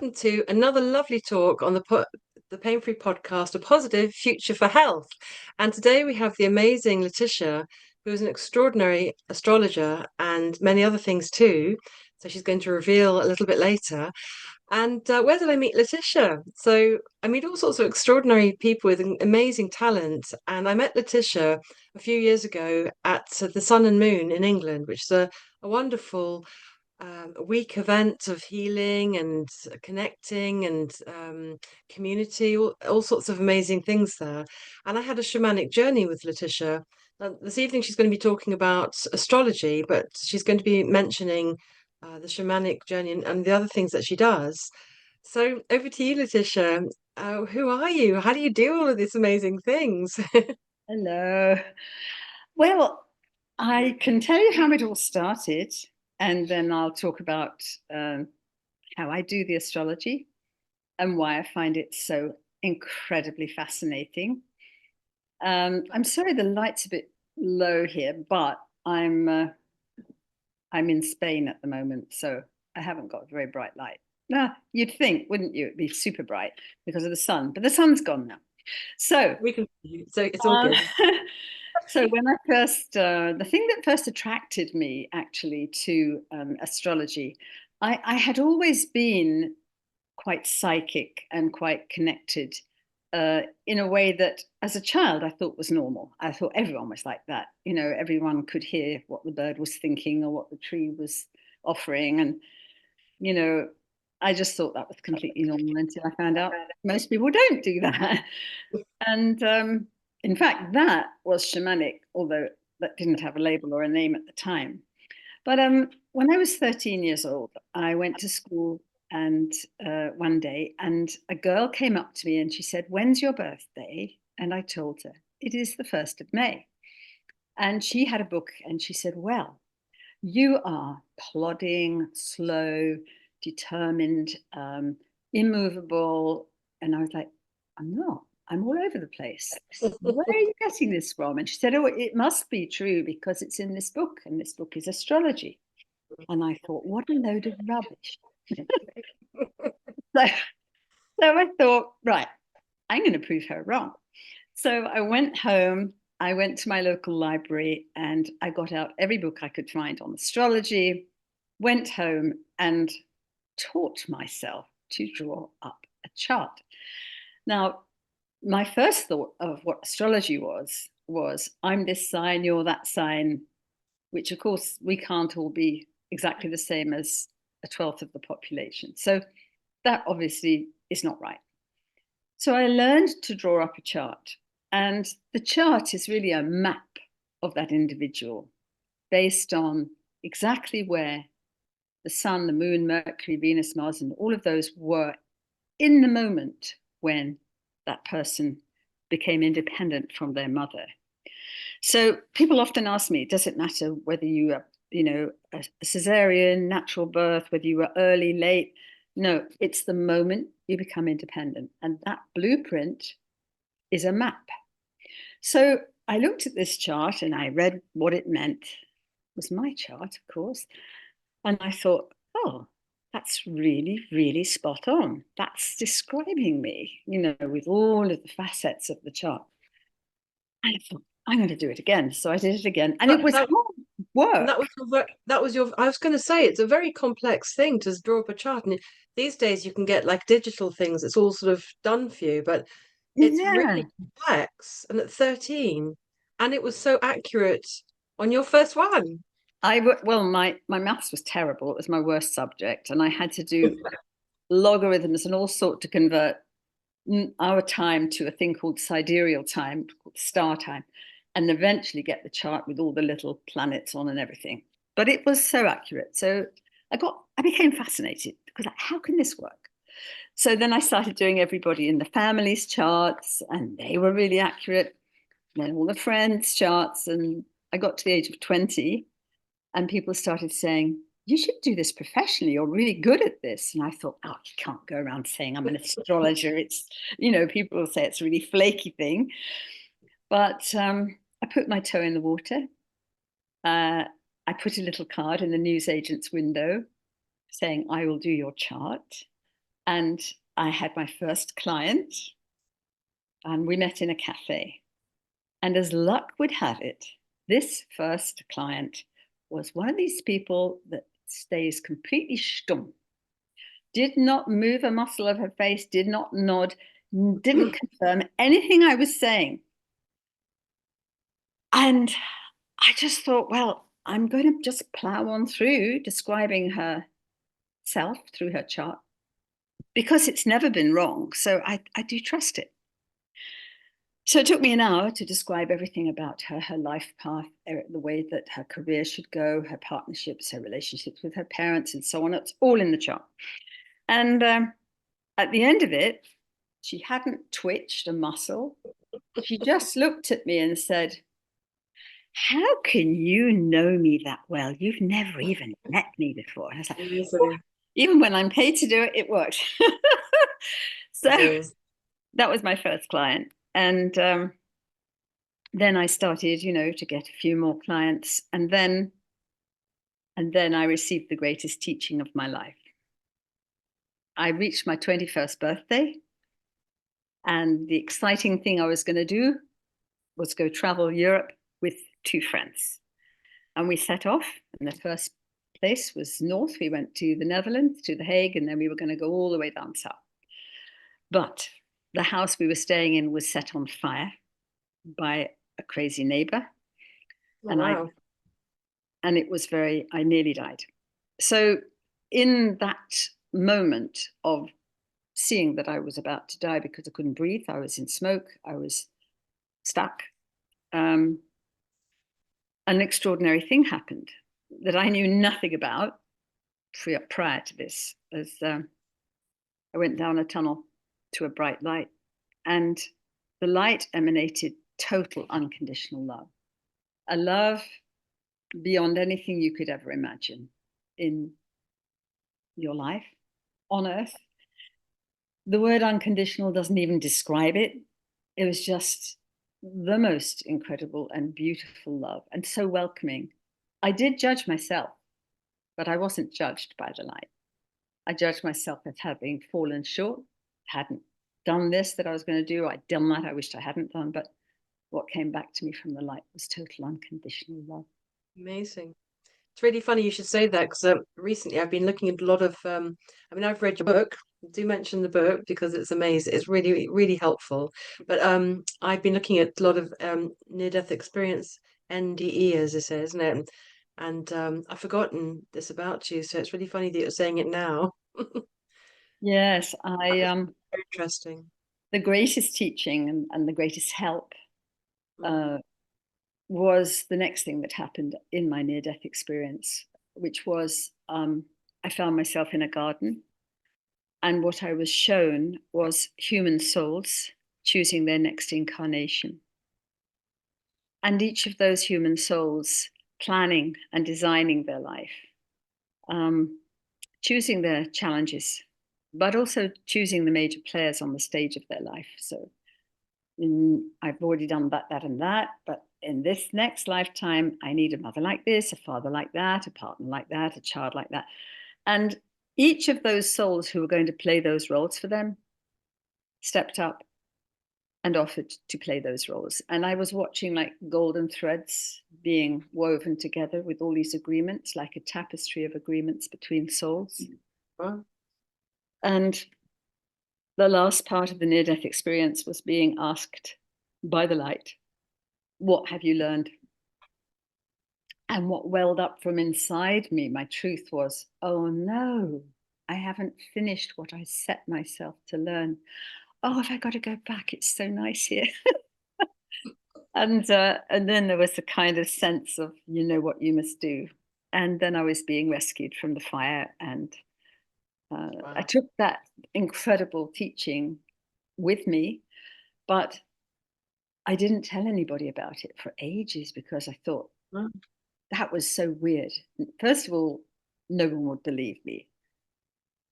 welcome to another lovely talk on the PainFree podcast, A Positive Future for Health. And today we have the amazing Leticia, who is an extraordinary astrologer and many other things too. So she's going to reveal a little bit later. And where did I meet Leticia? So I meet all sorts of extraordinary people with amazing talent. And I met Leticia a few years ago at the Sun and Moon in England, which is a wonderful a week event of healing and connecting and community, all sorts of amazing things there. And I had a shamanic journey with Leticia. This evening, she's going to be talking about astrology, but she's going to be mentioning the shamanic journey and the other things that she does. So over to you, Leticia. Who are you? How do you do all of these amazing things? Hello. Well, I can tell you how it all started, and then I'll talk about how I do the astrology and why I find it so incredibly fascinating. I'm sorry the light's a bit low here, but I'm in Spain at the moment, so I haven't got a very bright light. Now, you'd think, wouldn't you, it'd be super bright because of the sun, but the sun's gone now. So, We can, so it's all good. so when I first, the thing that first attracted me actually to astrology, I had always been quite psychic and quite connected in a way that as a child I thought was normal. I thought everyone was like that. You know, everyone could hear what the bird was thinking or what the tree was offering. And, you know, I just thought that was completely normal until I found out most people don't do that. And in fact, that was shamanic, although that didn't have a label or a name at the time. But when I was 13 years old, I went to school and one day, and a girl came up to me and she said, "When's your birthday?" And I told her, "It is the 1st of May." And she had a book and she said, "Well, you are plodding, slow, determined, immovable." And I was like, "I'm not. I'm all over the place. Where are you getting this from?" And she said, "Oh, it must be true because it's in this book, and this book is astrology." And I thought, what a load of rubbish. so, so I thought, right, I'm going to prove her wrong. So I went home, I went to my local library, and I got out every book I could find on astrology, went home and taught myself to draw up a chart. Now, my first thought of what astrology was I'm this sign, you're that sign, which of course we can't all be exactly the same as a 12th of the population. So that obviously is not right. So I learned to draw up a chart, and the chart is really a map of that individual based on exactly where the sun, the moon, Mercury, Venus, Mars, and all of those were in the moment when that person became independent from their mother. So people often ask me, does it matter whether you are, a cesarean, natural birth, whether you were early, late? No, it's the moment you become independent. And that blueprint is a map. So I looked at this chart and I read what it meant. It was my chart, of course. And I thought, oh, that's really, really spot on. That's describing me, with all of the facets of the chart. And I thought, I'm going to do it again. So I did it again. And it was hard And work. that was I was going to say, it's a very complex thing to draw up a chart. And these days you can get like digital things, it's all sort of done for you, but it's Yeah. really complex. And at 13, and it was so accurate on your first one. Well, my maths was terrible. It was my worst subject. And I had to do logarithms and all sort to convert our time to a thing called sidereal time, called star time, and eventually get the chart with all the little planets on and everything. But it was so accurate. So I became fascinated because like, how can this work? So then I started doing everybody in the family's charts, and they were really accurate. Then all the friends' charts, and I got to the age of 20, and people started saying, "You should do this professionally. You're really good at this." And I thought, oh, you can't go around saying I'm an astrologer. It's, people will say it's a really flaky thing. But I put my toe in the water. I put a little card in the newsagent's window saying, "I will do your chart." And I had my first client, and we met in a cafe. And as luck would have it, this first client was one of these people that stays completely stumm, did not move a muscle of her face, did not nod, didn't confirm anything I was saying. And I just thought, well, I'm going to just plow on through describing herself through her chart because it's never been wrong. So I do trust it. So it took me an hour to describe everything about her, her life path, the way that her career should go, her partnerships, her relationships with her parents, and so on. It's all in the chart. And at the end of it, she hadn't twitched a muscle. She just looked at me and said, "How can you know me that well? You've never even met me before." And I was like, Amazing. even when I'm paid to do it, it works. So Yes. that was my first client. And then I started, to get a few more clients. And then I received the greatest teaching of my life. I reached my 21st birthday. And the exciting thing I was going to do was go travel Europe with two friends. And we set off. And the first place was north. We went to the Netherlands, to The Hague, and then we were going to go all the way down south. But the house we were staying in was set on fire by a crazy neighbor. Oh, And wow. I nearly died. So in that moment of seeing that I was about to die because I couldn't breathe, I was in smoke, I was stuck, an extraordinary thing happened that I knew nothing about prior to this. As I went down a tunnel to a bright light, and the light emanated total unconditional love, a love beyond anything you could ever imagine in your life on earth. The word unconditional doesn't even describe it. It was just the most incredible and beautiful love, and so welcoming. I did judge myself, but I wasn't judged by the light. I judged myself as having fallen short, hadn't done this that I was going to do. I'd done that I wished I hadn't done. But what came back to me from the light was total unconditional love. Amazing. It's really funny you should say that because recently I've been looking at a lot of. I've read your book. Do mention the book because it's amazing. It's really, really helpful. But I've been looking at a lot of near-death experience, NDE, as it says, isn't it? And I've forgotten this about you, so it's really funny that you're saying it now. Yes, Very interesting. the greatest teaching and the greatest help Mm. uh, was the next thing that happened in my near-death experience, which was I found myself in a garden, and what I was shown was human souls choosing their next incarnation. And each of those human souls planning and designing their life, um, choosing their challenges, but also choosing the major players on the stage of their life. So I've already done that, that, and that, but in this next lifetime, I need a mother like this, a father like that, a partner like that, a child like that. And each of those souls who were going to play those roles for them stepped up and offered to play those roles. And I was watching like golden threads being woven together with all these agreements, like a tapestry of agreements between souls. Wow. And the last part of the near-death experience was being asked by the light, what have you learned? And what welled up from inside me, my truth was, oh no, I haven't finished what I set myself to learn. Oh, have I got to go back? It's so nice here. And then there was a kind of sense of, you know what you must do. And then I was being rescued from the fire. And I Wow. took that incredible teaching with me, but I didn't tell anybody about it for ages because I thought Wow. that was so weird. First of all, no one would believe me.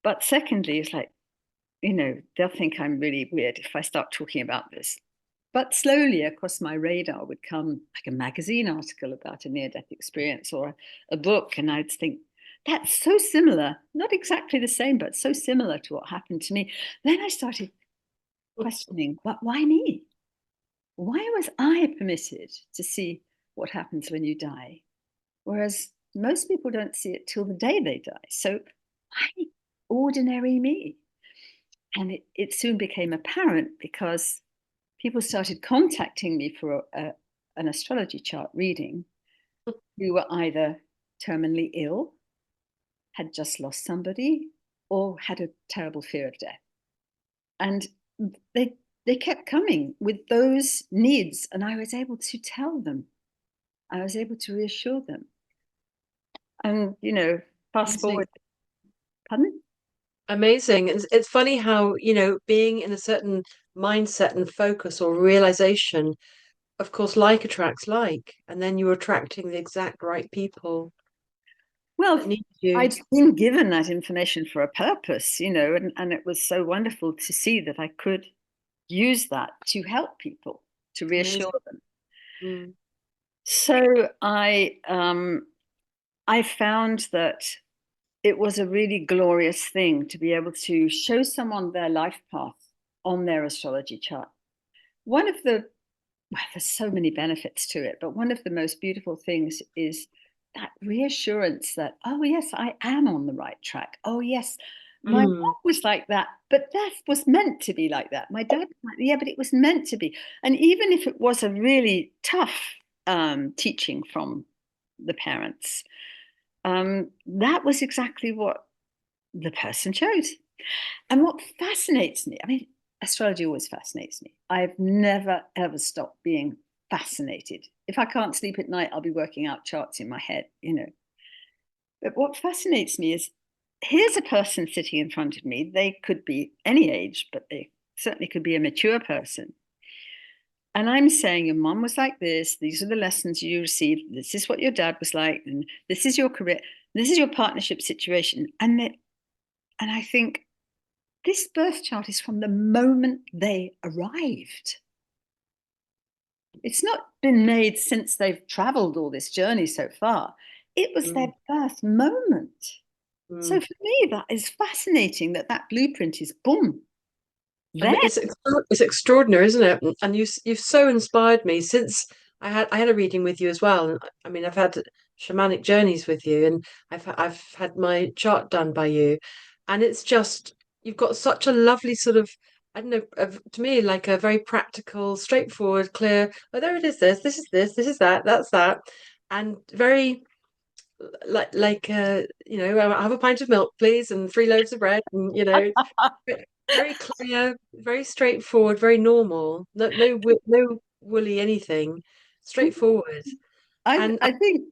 But secondly, it's like, they'll think I'm really weird if I start talking about this. But slowly across my radar would come like a magazine article about a near death experience or a book. And I'd think, that's so similar, not exactly the same, but so similar to what happened to me. Then I started questioning, but why me? Why was I permitted to see what happens when you die? Whereas most people don't see it till the day they die. So why ordinary me? And it soon became apparent because people started contacting me for an astrology chart reading who were either terminally ill, had just lost somebody, or had a terrible fear of death. And they kept coming with those needs, and I was able to tell them. I was able to reassure them. And fast Amazing. forward, pardon? Amazing. It's funny how, being in a certain mindset and focus or realization, of course, like attracts like, and then you're attracting the exact right people that Well, need you. I'd been given that information for a purpose, and it was so wonderful to see that I could use that to help people, to reassure Amazing. them. Mm. So I found that it was a really glorious thing to be able to show someone their life path on their astrology chart. One of the Well, there's so many benefits to it, but one of the most beautiful things is that reassurance that, oh, yes, I am on the right track. Oh, yes, my Mm. mom was like that, but that was meant to be like that. My dad was like, yeah, but it was meant to be. And even if it was a really tough teaching from the parents, that was exactly what the person chose. And what fascinates me, I mean, astrology always fascinates me. I've never, ever stopped being fascinated. If I can't sleep at night, I'll be working out charts in my head. But what fascinates me is here's a person sitting in front of me. They could be any age, but they certainly could be a mature person. And I'm saying, your mom was like this. These are the lessons you received. This is what your dad was like. And this is your career. This is your partnership situation. And I think, this birth chart is from the moment they arrived. It's not been made since they've traveled all this journey so far. It was their Mm. birth moment. So Mm. for me, that is fascinating that blueprint is boom, I there. mean, it's extraordinary, isn't it? And you've so inspired me since I had a reading with you as well. And I mean, I've had shamanic journeys with you, and I've had my chart done by you, and it's just you've got such a lovely sort of, I don't know, to me like a very practical, straightforward, clear. Oh, there it is. This is this is that. That's that, and very I'll have a pint of milk, please, and three loaves of bread, and very clear, very straightforward, very normal. No woolly anything. Straightforward. I, And I think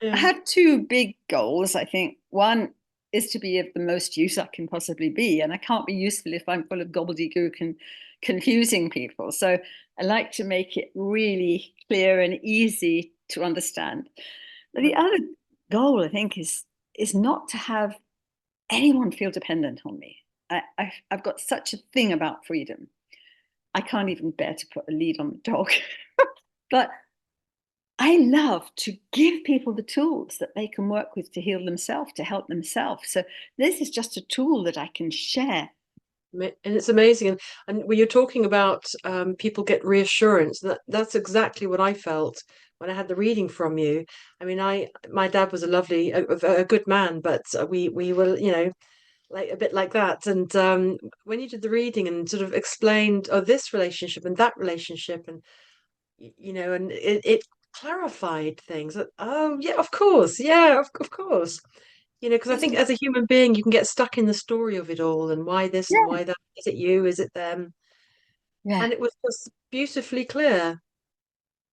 I yeah, have two big goals. I think one is to be of the most use I can possibly be. And I can't be useful if I'm full of gobbledygook and confusing people. So I like to make it really clear and easy to understand. But the other goal, I think, is not to have anyone feel dependent on me. I've got such a thing about freedom. I can't even bear to put a lead on the dog. But I love to give people the tools that they can work with to heal themselves, to help themselves. So this is just a tool that I can share. and it's amazing. And when you're talking about people get reassurance, that's exactly what I felt when I had the reading from you. I mean, my dad was a good man, but we were, like a bit like that. And when you did the reading and sort of explained, oh, this relationship and that relationship, and and it clarified things. Oh, yeah, of course, yeah, of course. Because I It's, think as a human being, you can get stuck in the story of it all and why this and yeah, why that. Is it you? Is it them? yeah. And it was just beautifully clear,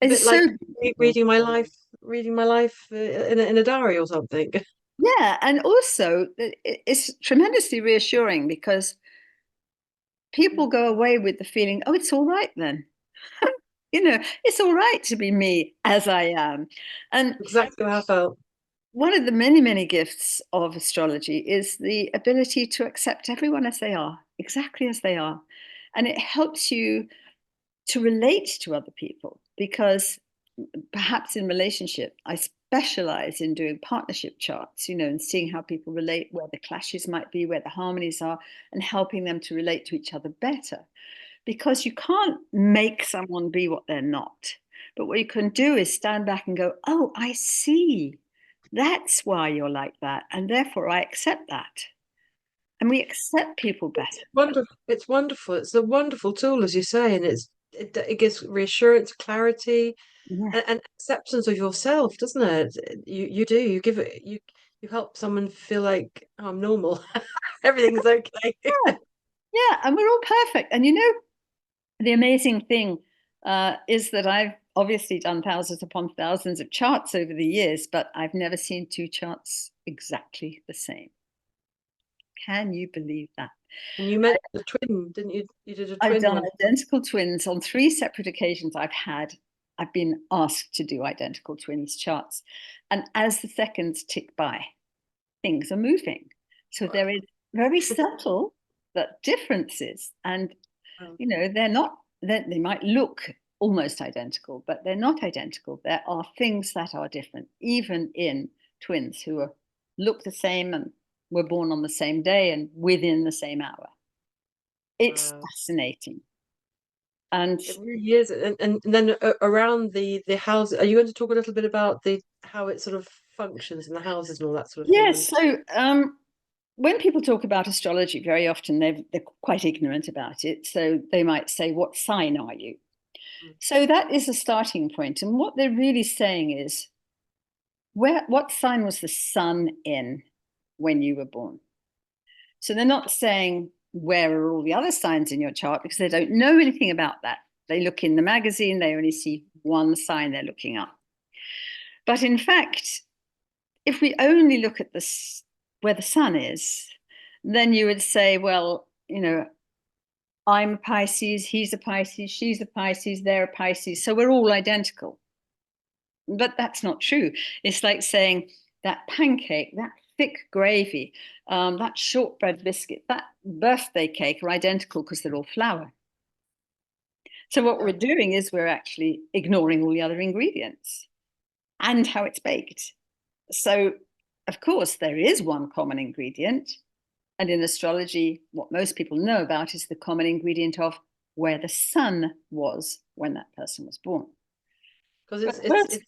a bit It's like so me beautiful. reading my life in a diary or something. Yeah, and also it's tremendously reassuring because people go away with the feeling, oh, it's all right then. It's all right to be me as I am. And Exactly how I felt. one of the many, many gifts of astrology is the ability to accept everyone as they are, exactly as they are. And it helps you to relate to other people because perhaps in relationship, I specialize in doing partnership charts, and seeing how people relate, where the clashes might be, where the harmonies are, and helping them to relate to each other better. Because you can't make someone be what they're not. But what you can do is stand back and go, oh, I see. That's why you're like that. And therefore I accept that. And we accept people better. It's wonderful. It's wonderful. It's a wonderful tool, as you say, and it gives reassurance, clarity, Yeah. and acceptance of yourself, doesn't it? You do. You give it. You help someone feel like, oh, I'm normal. Everything's okay. Yeah. Yeah. And we're all perfect. And the amazing thing is that I've obviously done thousands upon thousands of charts over the years, but I've never seen two charts exactly the same. Can you believe that? And you met a twin, didn't you? You did a I've twin done one. identical twins on 3 separate occasions. I've been asked to do identical twins charts. And as the seconds tick by, things are moving. So there is very subtle but differences. And, Wow. they're not, they might look almost identical, but they're not identical. There are things that are different, even in twins who look the same and were born on the same day and within the same hour. It's Wow. fascinating. And It really is. And then around the house, are you going to talk a little bit about the how it sort of functions in the houses and all that sort of thing? yes, so when people talk about astrology, very often they're quite ignorant about it. So they might say, what sign are you? Mm. So that is a starting point. And what they're really saying is, what sign was the sun in when you were born? So they're not saying, where are all the other signs in your chart? Because they don't know anything about that. They look in the magazine, they only see one sign they're looking up. But in fact, if we only look at this where the sun is, then you would say, well, I'm a Pisces, he's a Pisces, she's a Pisces, they're a Pisces, so we're all identical. But that's not true. It's like saying that pancake, that thick gravy, that shortbread biscuit, that birthday cake are identical because they're all flour. So what we're Yeah. doing is we're actually ignoring all the other ingredients and how it's baked. So, of course, there is one common ingredient. And in astrology, what most people know about is the common ingredient of where the sun was when that person was born. Because But it's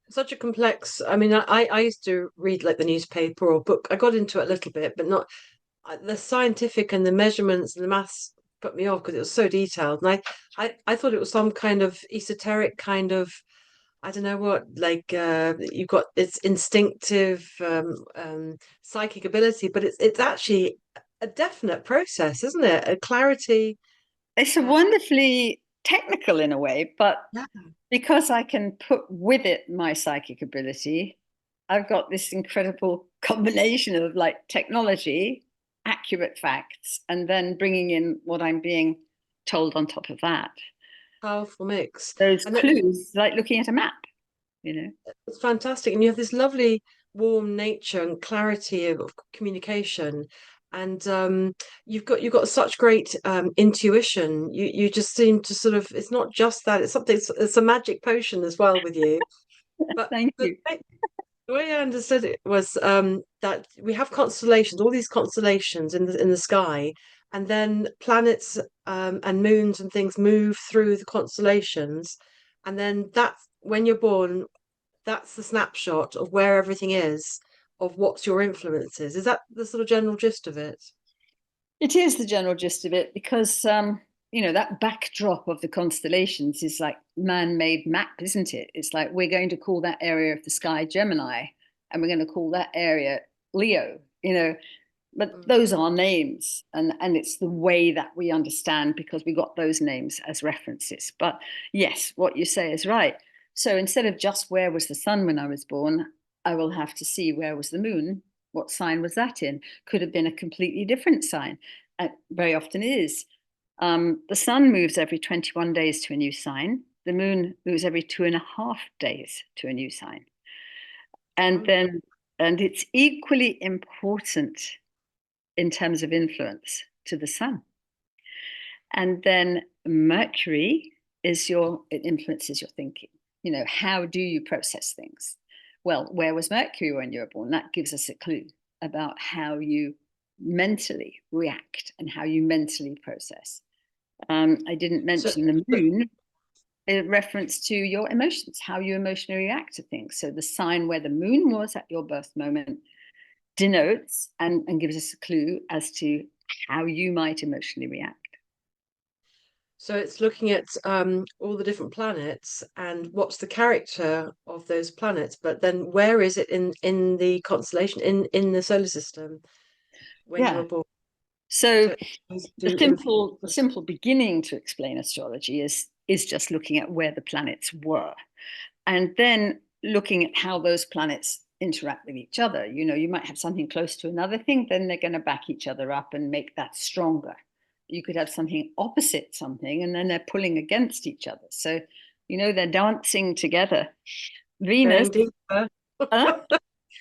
such a complex. I mean, I used to read like the newspaper or book. I got into it a little bit, but not the scientific and the measurements and the maths put me off because it was so detailed. And I thought it was some kind of esoteric kind of, I don't know what, like you've got it's instinctive psychic ability, but it's actually a definite process, isn't it? A clarity. it's a Uh, wonderfully technical in a way, but yeah. because I can put with it my psychic ability, I've got this incredible combination of like technology, accurate facts, and then bringing in what I'm being told on top of that. Powerful mix. Those And that clues, like looking at a map, you know. it's fantastic. And you have this lovely warm nature and clarity of communication. And you've got such great intuition. You just seem to sort of it's not just that, it's something it's a magic potion as well with you. But Thank the you. the way I understood it was that we have constellations, all these constellations in the sky, and then planets and moons and things move through the constellations, and then that's when you're born. That's the snapshot of where everything is, of what's your influences. Is that the sort of general gist of it? It is the general gist of it because that backdrop of the constellations is like man-made map, isn't it? It's like we're going to call that area of the sky Gemini, and we're going to call that area Leo. But Mm. those are names, and it's the way that we understand because we got those names as references. But yes, what you say is right. So instead of just where was the sun when I was born, I will have to see where was the moon, what sign was that in? Could have been a completely different sign. Very often is. The sun moves every 21 days to a new sign. The moon moves every 2.5 days to a new sign. And Wonderful. then, and it's equally important in terms of influence to the sun. And then Mercury it influences your thinking. how do you process things? Well, where was Mercury when you were born? That gives us a clue about how you mentally react and how you mentally process. I didn't So, mention the moon in reference to your emotions, how you emotionally react to things. So the sign where the moon was at your birth moment denotes and gives us a clue as to how you might emotionally react. so it's looking at all the different planets and what's the character of those planets, but then where is it in the constellation in the solar system when you Yeah. were born? So So it's the do simple beginning to explain astrology is just looking at where the planets were, and then looking at how those planets interact with each other. You might have something close to another thing, then they're going to back each other up and make that stronger. You could have something opposite something, and then they're pulling against each other. So, they're dancing together. Venus, going deeper. huh?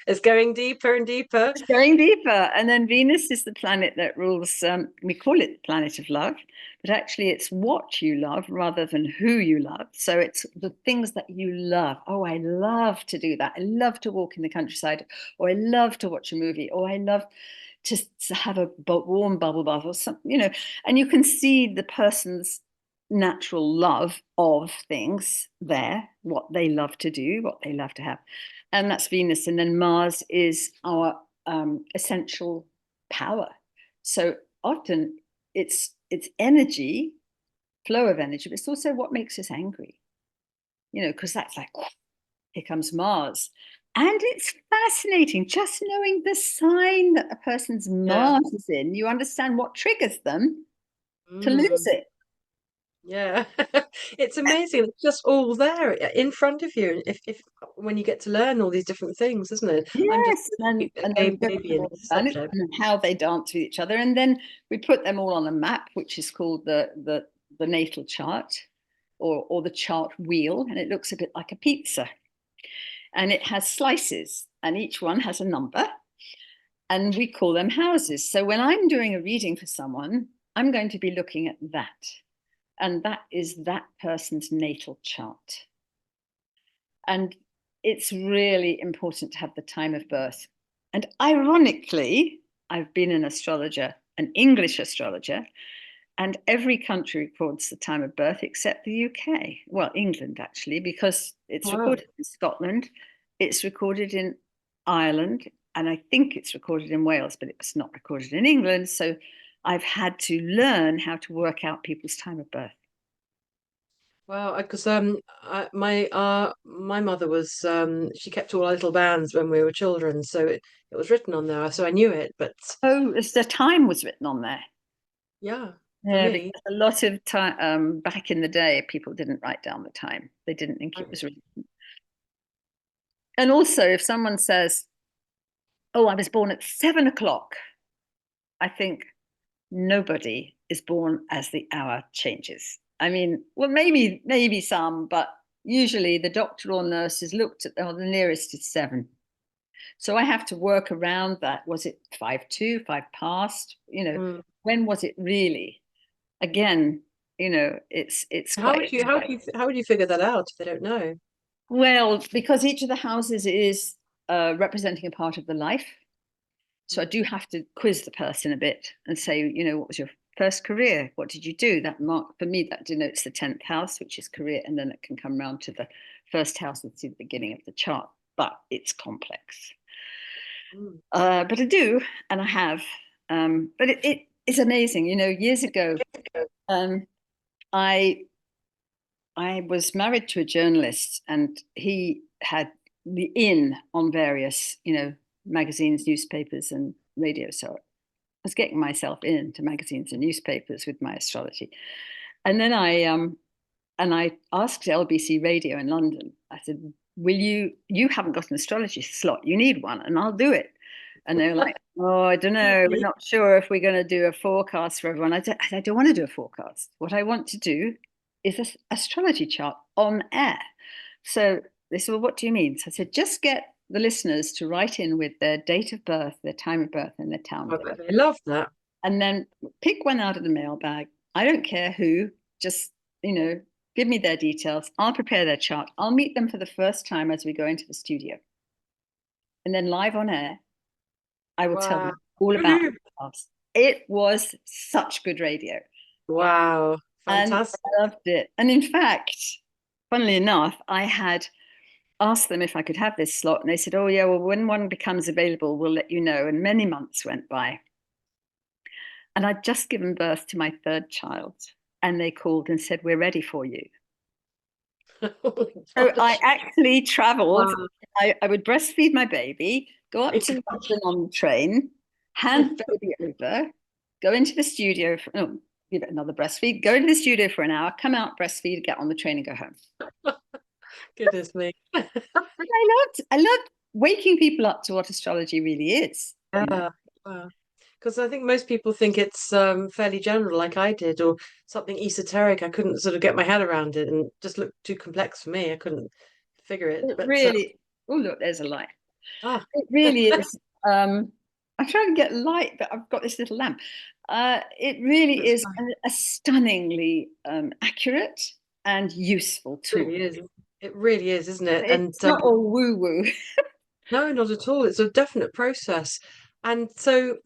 It's going deeper and deeper. It's going deeper. And then Venus is the planet that rules, we call it the planet of love, but actually it's what you love rather than who you love. So it's the things that you love. Oh, I love to do that. I love to walk in the countryside, or I love to watch a movie, or I love to have a warm bubble bath or something, and you can see the person's natural love of things there, what they love to do, what they love to have. And that's Venus. And then Mars is our essential power. So often it's energy, flow of energy, but it's also what makes us angry, because that's like, here comes Mars. And it's fascinating just knowing the sign that a person's Yeah. Mars is in. You understand what triggers them to lose Mm. it. Yeah, it's amazing. It's just all there in front of you. If when you get to learn all these different things, isn't it? I'm just Yes, and then we go baby through in all the this planets subject. and how they dance with each other, and then we put them all on a map, which is called the natal chart, or the chart wheel, and it looks a bit like a pizza, and it has slices, and each one has a number, and we call them houses. So when I'm doing a reading for someone, I'm going to be looking at that, and that is that person's natal chart. And it's really important to have the time of birth. And ironically, I've been an astrologer, an English astrologer, and every country records the time of birth except the UK. Well, England, actually, because it's Wow. recorded in Scotland, it's recorded in Ireland, and I think it's recorded in Wales, but it's not recorded in England. So I've had to learn how to work out people's time of birth. Wow, because my mother was she kept all our little bands when we were children, so it was written on there, so I knew it. But Oh, as the time was written on there. yeah, for Yeah, me, because a lot of time back in the day, people didn't write down the time. They didn't think I, it was written. And also, if someone says, "Oh, I was born at 7 o'clock," I think nobody is born as the hour changes. I mean, well, maybe some, but usually the doctor or nurse has looked at, oh, the nearest is 7. So I have to work around that. Was it 5 to, 5 past? mm. When was it really? Again, it's quite How would you figure that out if they don't know? well, because each of the houses is representing a part of the life. So I do have to quiz the person a bit and say, what was your first career? What did you do? That mark for me, that denotes the 10th house, which is career, and then it can come round to the first house and see the beginning of the chart. But it's complex. Mm. But I do, and I have. But it is amazing. Years ago, um, I I was married to a journalist, and he had the in on various, magazines, newspapers, and radio. So I was getting myself into magazines and newspapers with my astrology. And then I asked LBC Radio in London. I said, "Will you haven't got an astrology slot? You need one, and I'll do it." And they were like, "Oh, I don't know. We're Really? not sure if we're going to do a forecast for everyone." I don't want to do a forecast. What I want to do is an astrology chart on air. So they said, "Well, what do you mean?" So I said, "Just get the listeners to write in with their date of birth, their time of birth, and their town I they bet live, they love that. and then pick one out of the mailbag. I don't care who, just, give me their details. I'll prepare their chart. I'll meet them for the first time as we go into the studio. And then live on air, I will tell Wow. them all about themselves. It was such good radio. Wow. And Fantastic. I loved it. And in fact, funnily enough, I had asked them if I could have this slot. And they said, oh, yeah, well, when one becomes available, we'll let you know. And many months went by. And I'd just given birth to my third child. And they called and said, we're ready for you. Oh So my I gosh. actually traveled. Wow. I would breastfeed my baby, go up to London on the train, hand baby over, go into the studio, give it another breastfeed, go into the studio for an hour, come out, breastfeed, get on the train and go home. Goodness me. I loved waking people up to what astrology really is, you know. Yeah. Wow. Because I think most people think it's fairly general, like I did, or something esoteric. I couldn't sort of get my head around it, and just looked too complex for me. I couldn't figure it. It But really, oh look, there's a light. ah, It really is. I'm trying to get light, but I've got this little lamp. It really that's is fine. a stunningly accurate and useful It tool. really is. It really is, isn't it? And It's not all woo woo. no, not at all. It's a definite process. And so,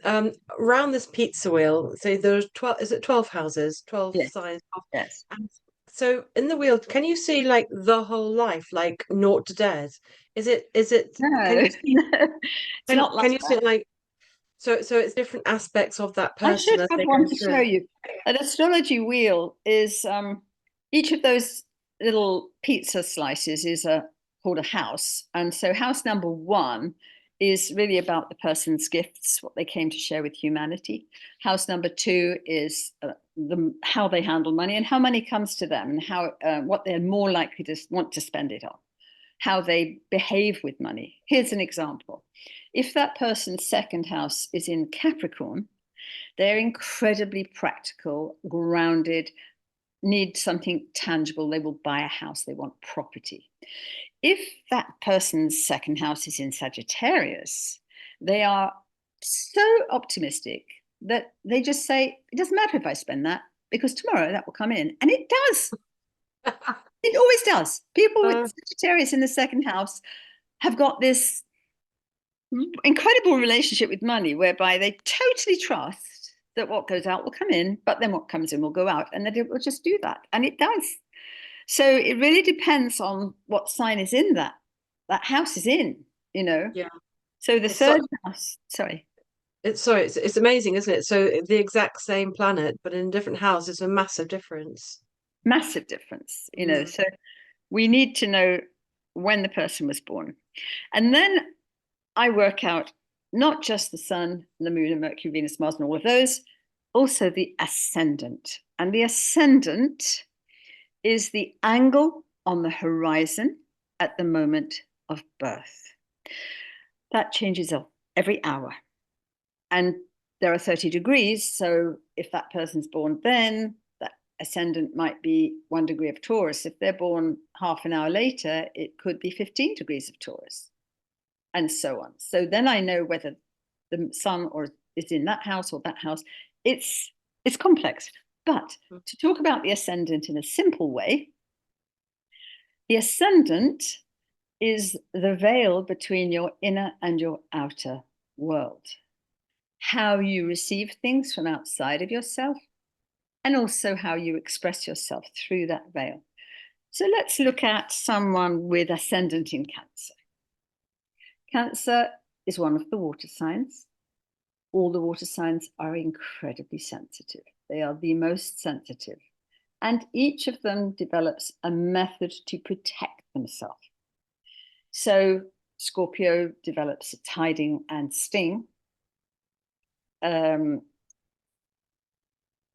around this pizza wheel, so there's 12, is it 12 houses, 12 Yes, signs? yes. And so in the wheel, can you see like the whole life, like naught to death? Can No, you see, no, it's not like can you see that. it like, so it's different aspects of that I person should as have they one go to show through? you. An astrology wheel is each of those little pizza slices is a called a house, and so house number one is really about the person's gifts, what they came to share with humanity. House number two is how they handle money and how money comes to them, and how what they're more likely to want to spend it on, how they behave with money. Here's an example. If that person's second house is in Capricorn, they're incredibly practical, grounded, need something tangible. They will buy a house, they want property. If that person's second house is in Sagittarius, they are so optimistic that they just say, it doesn't matter if I spend that because tomorrow that will come in. And it does. It always does. People with Uh, Sagittarius in the second house have got this incredible relationship with money whereby they totally trust that what goes out will come in, but then what comes in will go out, and that it will just do that. And it does. So it really depends on what sign is in that house is in, you know. yeah, So the it's so, third house, sorry, it's amazing, isn't it? So the exact same planet, but in different houses, a massive difference. massive difference, you know. Mm. So we need to know when the person was born. And then I work out not just the sun, the moon, and Mercury, Venus, Mars, and all of those, also the ascendant. And the ascendant is the angle on the horizon at the moment of birth. That changes every hour. And there are 30 degrees. So if that person's born then, that ascendant might be 1 degree of Taurus. If they're born half an hour later, it could be 15 degrees of Taurus, and so on. So then I know whether the sun or is in that house or that house. It's complex. But to talk about the ascendant in a simple way, the ascendant is the veil between your inner and your outer world. How you receive things from outside of yourself, and also how you express yourself through that veil. So let's look at someone with ascendant in Cancer. Cancer is one of the water signs. All the water signs are incredibly sensitive. They are the most sensitive. And each of them develops a method to protect themselves. So Scorpio develops its hiding and sting.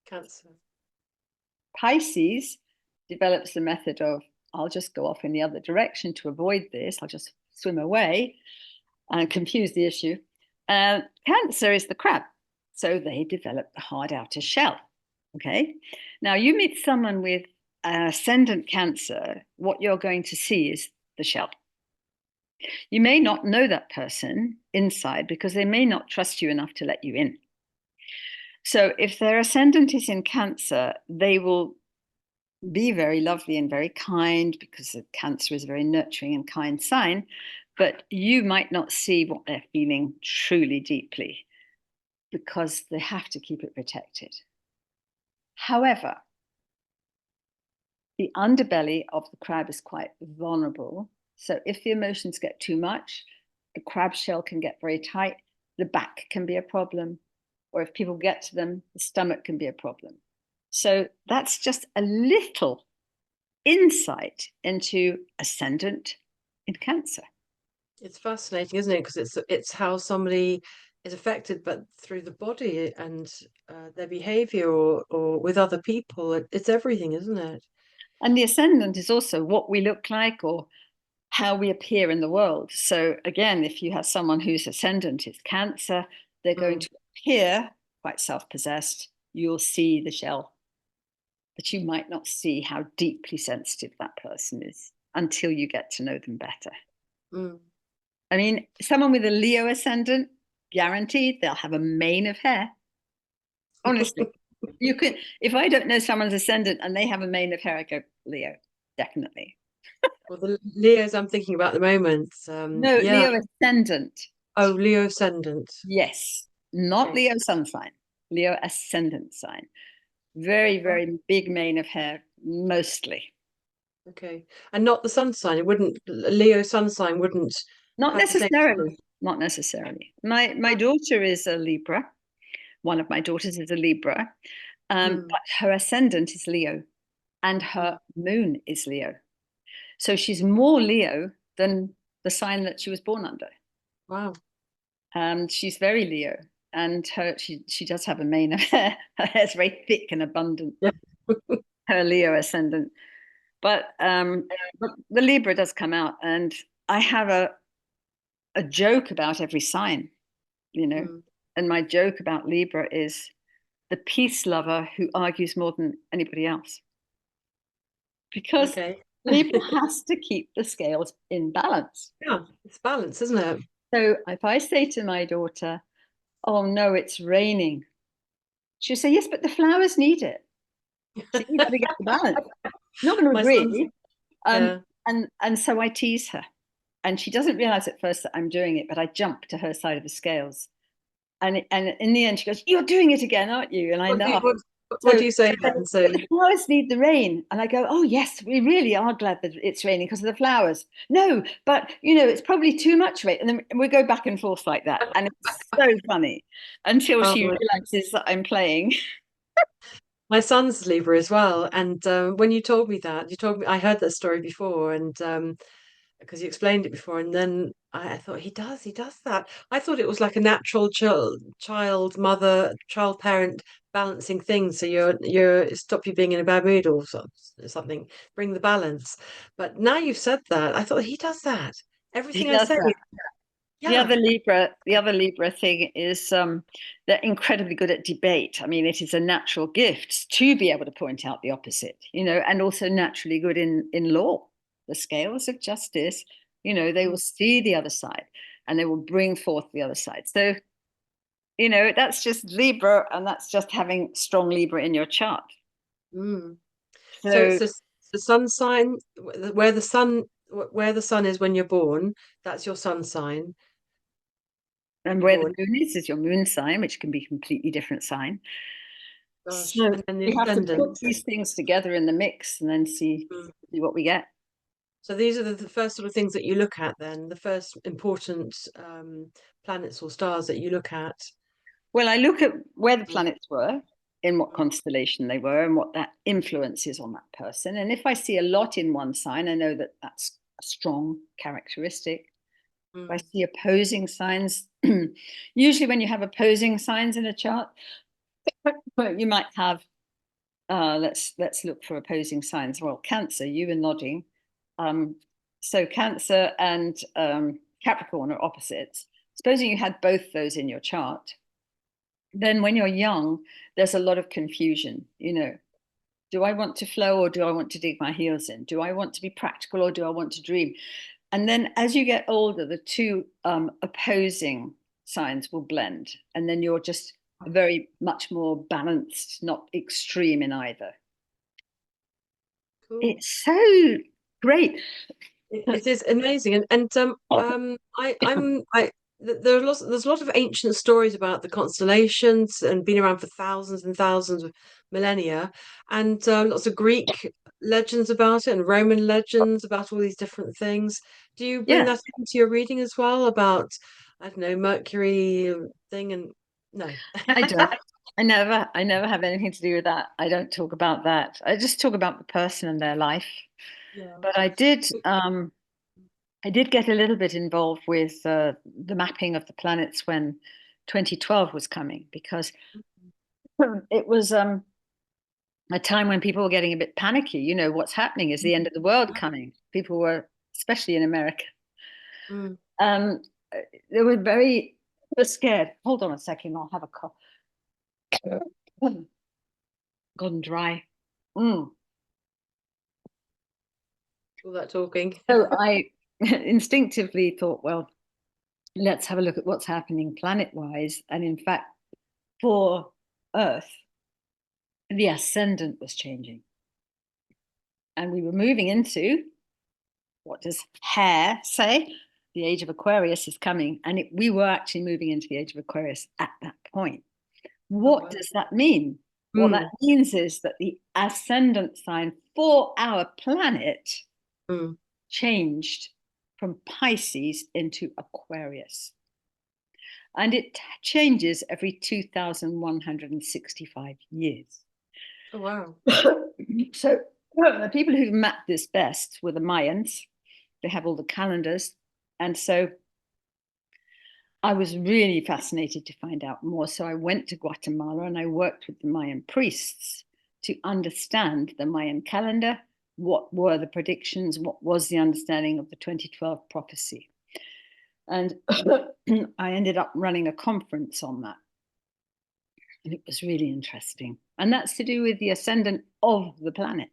Cancer. Pisces develops the method of, I'll just go off in the other direction to avoid this. I'll just swim away and confuse the issue. Cancer is the crab. So they develop the hard outer shell. Okay. Now you meet someone with ascendant Cancer, what you're going to see is the shell. You may not know that person inside because they may not trust you enough to let you in. So if their ascendant is in Cancer, they will be very lovely and very kind, because the Cancer is a very nurturing and kind sign, but you might not see what they're feeling truly deeply because they have to keep it protected. However, the underbelly of the crab is quite vulnerable. So if the emotions get too much, the crab shell can get very tight, the back can be a problem, or if people get to them, the stomach can be a problem. So that's just a little insight into ascendant in Cancer. It's fascinating, isn't it? Because it's how somebody is affected, but through the body and their behavior or with other people. It's everything, isn't it? And the ascendant is also what we look like or how we appear in the world. So again, if you have someone whose ascendant is Cancer, they're going Mm, to appear quite self-possessed. You'll see the shell, but you might not see how deeply sensitive that person is until you get to know them better. mm. I mean, someone with a Leo ascendant, guaranteed they'll have a mane of hair. Honestly, you can. If I don't know someone's ascendant and they have a mane of hair, I go Leo, definitely. Well, the Leos I'm thinking about at the moment. No, Yeah. Leo ascendant. Oh, Leo ascendant. Yes, not Okay. Leo sun sign, Leo ascendant sign. Very, Oh, very big mane of hair, mostly. okay. And not the sun sign. It wouldn't. Leo sun sign wouldn't Not have the same. necessarily. Not necessarily. My daughter is a Libra. One of my daughters is a Libra, Mm, but her ascendant is Leo, and mm. her moon is Leo. So she's more Leo than the sign that she was born under. Wow. She's very Leo, and she does have a mane of hair. Her hair's very thick and abundant. Yeah. Her Leo ascendant, but the Libra does come out, and I have a joke about every sign, you know. Mm. And my joke about Libra is the peace lover who argues more than anybody else, because Okay. Libra has to keep the scales in balance. Yeah, it's balance, isn't it? So if I say to my daughter, "Oh no, it's raining," she'll say, "Yes, but the flowers need it. So you've got to get the balance." Not going to My son's, agree. Um, yeah. and so I tease her, and she doesn't realize at first that I'm doing it, but I jump to her side of the scales, and in the end she goes, "You're doing it again, aren't you?" And I What do you, laugh. what So do you say but then? So, the flowers need the rain. And I go, "Oh, yes, we really are glad that it's raining because of the flowers." "No, but it's probably too much rain." And then we go back and forth like that. And it's so funny until oh, she realizes that I'm playing. my son's Libra as well. And when you told me that, you told me I heard that story before, and because you explained it before, and then I thought he does that. I thought it was like a natural child, mother, child, parent balancing thing. So you're stop you being in a bad mood or something, bring the balance. But now you've said that, I thought he does that. He Everything I does say, that. yeah. The other Libra thing is they're incredibly good at debate. I mean, it is a natural gift to be able to point out the opposite, and also naturally good in law. The scales of justice, they will see the other side and they will bring forth the other side. So, that's just Libra, and that's just having strong Libra in your chart. Mm. So it's So, the sun sign where the sun is when you're born. That's your sun sign when and you're where the born. moon is your moon sign, which can be a completely different sign. Gosh, So and then the we have to ascendant. put these things together in the mix and then Mm. see what we get. So these are the first sort of things that you look at then, the first important planets or stars that you look at. Well, I look at where the Mm, planets were, in what mm, constellation they were, and what that influence is on that person. And if I see a lot in one sign, I know that that's a strong characteristic. If I mm, see opposing signs, usually when you have opposing signs in a chart, you might have. Let's look for opposing signs. Well, Cancer, you were nodding. Um, so Cancer and Capricorn are opposites. Supposing you had both those in your chart, then when you're young, there's a lot of confusion. Do I want to flow or do I want to dig my heels in? Do I want to be practical or do I want to dream? And then as you get older, the two opposing signs will blend. And then you're just very much more balanced, not extreme in either. Cool. It's so great. It is amazing, there are there's a lot of ancient stories about the constellations and been around for thousands and thousands of millennia, and lots of Greek legends about it and Roman legends about all these different things. Do you bring Yeah, that into your reading as well about, I don't know, Mercury thing and no? I don't. I never have anything to do with that. I don't talk about that. I just talk about the person and their life. Yeah. But I did get a little bit involved with the mapping of the planets when 2012 was coming because it was a time when people were getting a bit panicky. You know, what's happening? Is the end of the world coming? People were, especially in America, Mm. um, they were very were scared. Hold on a second, I'll have a cough. Gone dry. Mm. All that talking. So I instinctively thought, well, let's have a look at what's happening planet-wise. And in fact, for Earth, the ascendant was changing. And we were moving into, what does Hare say? The age of Aquarius is coming. And we were actually moving into the age of Aquarius at that point. Oh What wow. does that mean? What that Mm. means is that the ascendant sign for our planet Mm. changed from Pisces into Aquarius. And it changes every 2,165 years. Oh wow. So the people who've mapped this best were the Mayans. They have all the calendars. And so I was really fascinated to find out more. So I went to Guatemala and I worked with the Mayan priests to understand the Mayan calendar. What were the predictions? What was the understanding of the 2012 prophecy? And I ended up running a conference on that. And it was really interesting. And that's to do with the ascendant of the planet.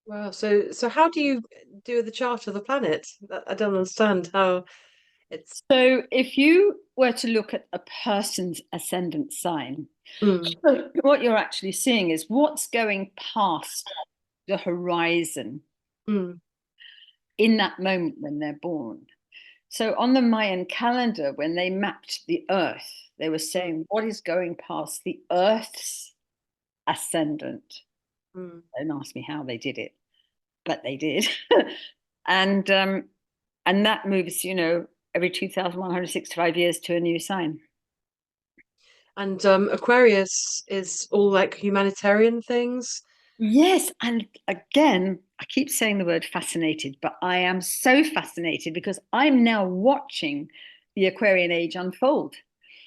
Wow. So how do you do the chart of the planet? I don't understand how it's. So if you were to look at a person's ascendant sign, Mm, what you're actually seeing is what's going past the horizon mm, in that moment when they're born. So on the Mayan calendar, when they mapped the Earth, they were mm, saying what is going past the Earth's ascendant. mm. Don't ask me how they did it, but they did. and um, and that moves, every 2,165 years to a new sign. And Aquarius is all like humanitarian things. Yes, and again, I keep saying the word fascinated, but I am so fascinated because I'm now watching the Aquarian age unfold.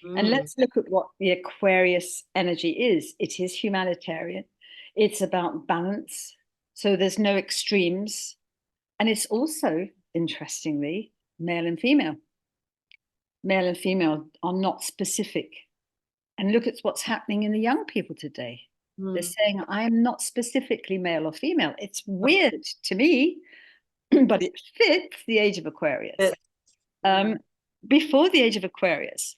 And Mm, let's look at what the Aquarius energy is. It is humanitarian. It's about balance. So there's no extremes. And it's also, interestingly, male and female. Male and female are not specific. And look at what's happening in the young people today. They're mm. saying, I am not specifically male or female. It's weird to me, but it fits the age of Aquarius. It, mm, Um, Before the age of Aquarius,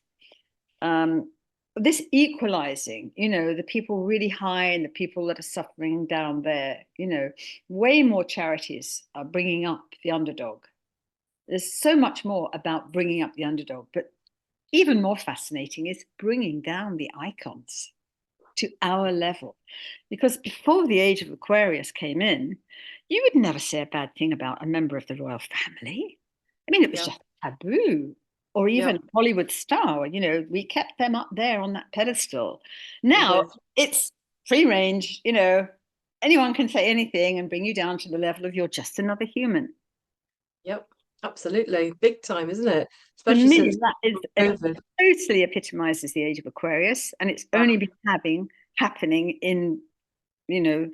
um, this equalizing, the people really high and the people that are suffering down there, way more charities are bringing up the underdog. There's so much more about bringing up the underdog, but even more fascinating is bringing down the icons to our level. Because before the age of Aquarius came in, you would never say a bad thing about a member of the royal family. I mean, it was yeah, just taboo. Or yeah, even a Hollywood star, we kept them up there on that pedestal. we Now did. it's free range, anyone can say anything and bring you down to the level of you're just another human. Yep, absolutely. Big time, isn't it? To Especially me, since that is it COVID. totally epitomizes the age of Aquarius, and it's Yeah. only been happening in, you know,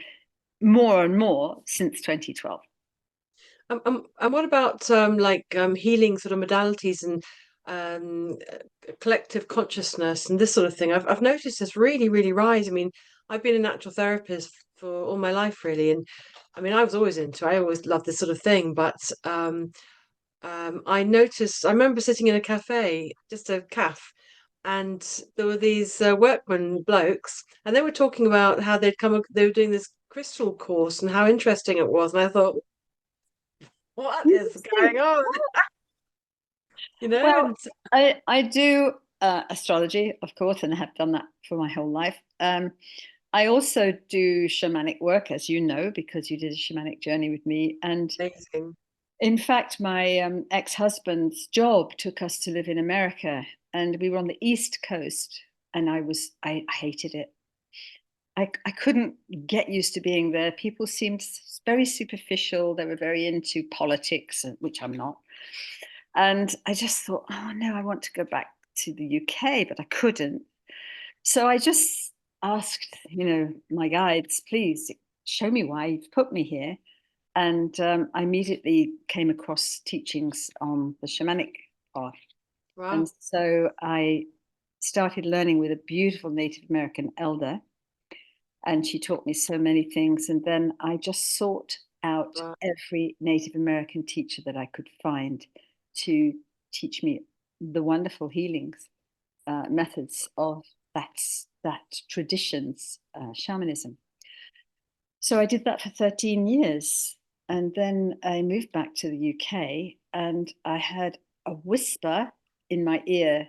more and more since 2012. And what about healing sort of modalities and collective consciousness and this sort of thing? I've noticed this really, really rise. I mean, I've been a natural therapist for all my life, really, and I mean, I was always into. I always loved this sort of thing, but I noticed. I remember sitting in a cafe, just a cafe, and there were these workman blokes, and they were talking about how they'd come. They were doing this crystal course and how interesting it was. And I thought, what is Interesting. going on? You know, Well, and I do astrology, of course, and I have done that for my whole life. I also do shamanic work, as you know, because you did a shamanic journey with me. And amazing. in fact, my ex-husband's job took us to live in America, and we were on the East Coast, and I hated it. I couldn't get used to being there. People seemed very superficial. They were very into politics, which I'm not. And I just thought, oh no, I want to go back to the UK, but I couldn't. So I just asked, my guides, please show me why you've put me here. And I immediately came across teachings on the shamanic path. And Wow. so I started learning with a beautiful Native American elder. And she taught me so many things. And then I just sought out Wow. every Native American teacher that I could find to teach me the wonderful healings methods of that tradition's shamanism. So I did that for 13 years. And then I moved back to the UK and I had a whisper in my ear,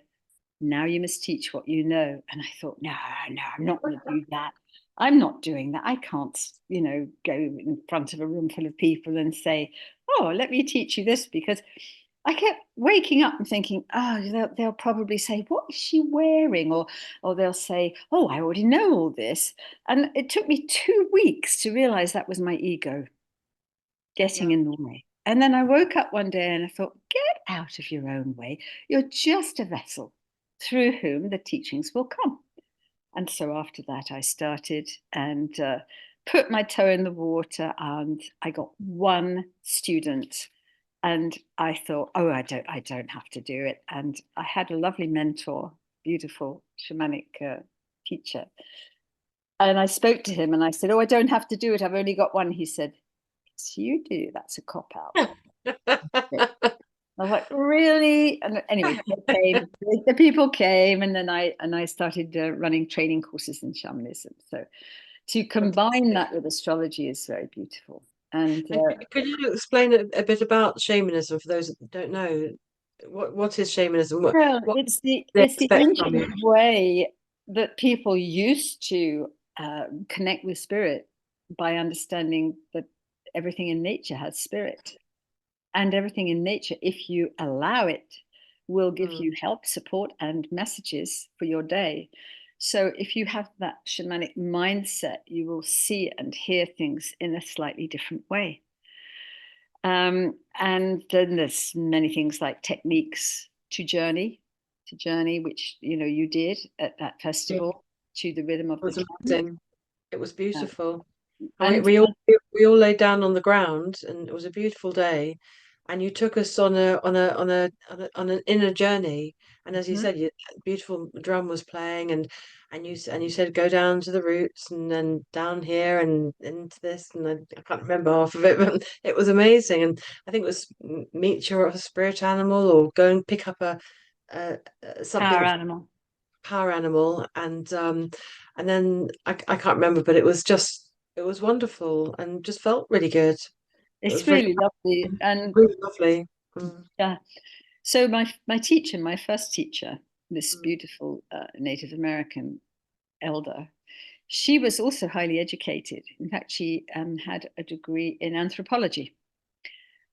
now you must teach what you know. And I thought, no, I'm not going to do that. I'm not doing that. I can't, go in front of a room full of people and say, oh, let me teach you this, because I kept waking up and thinking, oh, they'll probably say, what is she wearing? Or they'll say, oh, I already know all this. And it took me 2 weeks to realize that was my ego getting Yeah. in the way. And then I woke up one day and I thought, get out of your own way. You're just a vessel through whom the teachings will come. And so after that, I started and put my toe in the water, and I got one student. And I thought, oh, I don't have to do it. And I had a lovely mentor, beautiful shamanic teacher. And I spoke to him and I said, oh, I don't have to do it. I've only got one. He said, yes, you do. That's a cop out. I was like, really? And anyway, they came, the people came, and then I started running training courses in shamanism. So to combine Fantastic. that with astrology is very beautiful. And And could you explain a bit about shamanism for those that don't know? What is shamanism? well, What it's the do they it's the expect from ancient you? way that people used to connect with spirit by understanding that everything in nature has spirit. And everything in nature, if you allow it, will give Mm, you help, support, and messages for your day. So if you have that shamanic mindset, you will see and hear things in a slightly different way. And then there's many things like techniques to journey, which you did at that yeah, it festival to the rhythm of the was drum. amazing. It was Uh, beautiful. And we, and we all we all lay down on the ground, and it was a beautiful day. And you took us on an inner journey. And as you Mhm. said, beautiful drum was playing, and you said go down to the roots, and then down here and into this, and I can't remember half of it, but it was amazing. And I think it was meet your spirit animal, or go and pick up Power something animal. power animal, and then I can't remember, but it was wonderful and just felt really good. It It's was really really lovely. And really lovely. Mm, yeah, so my teacher, my first teacher, this mm, beautiful Native American elder, she was also highly educated. In fact, she had a degree in anthropology,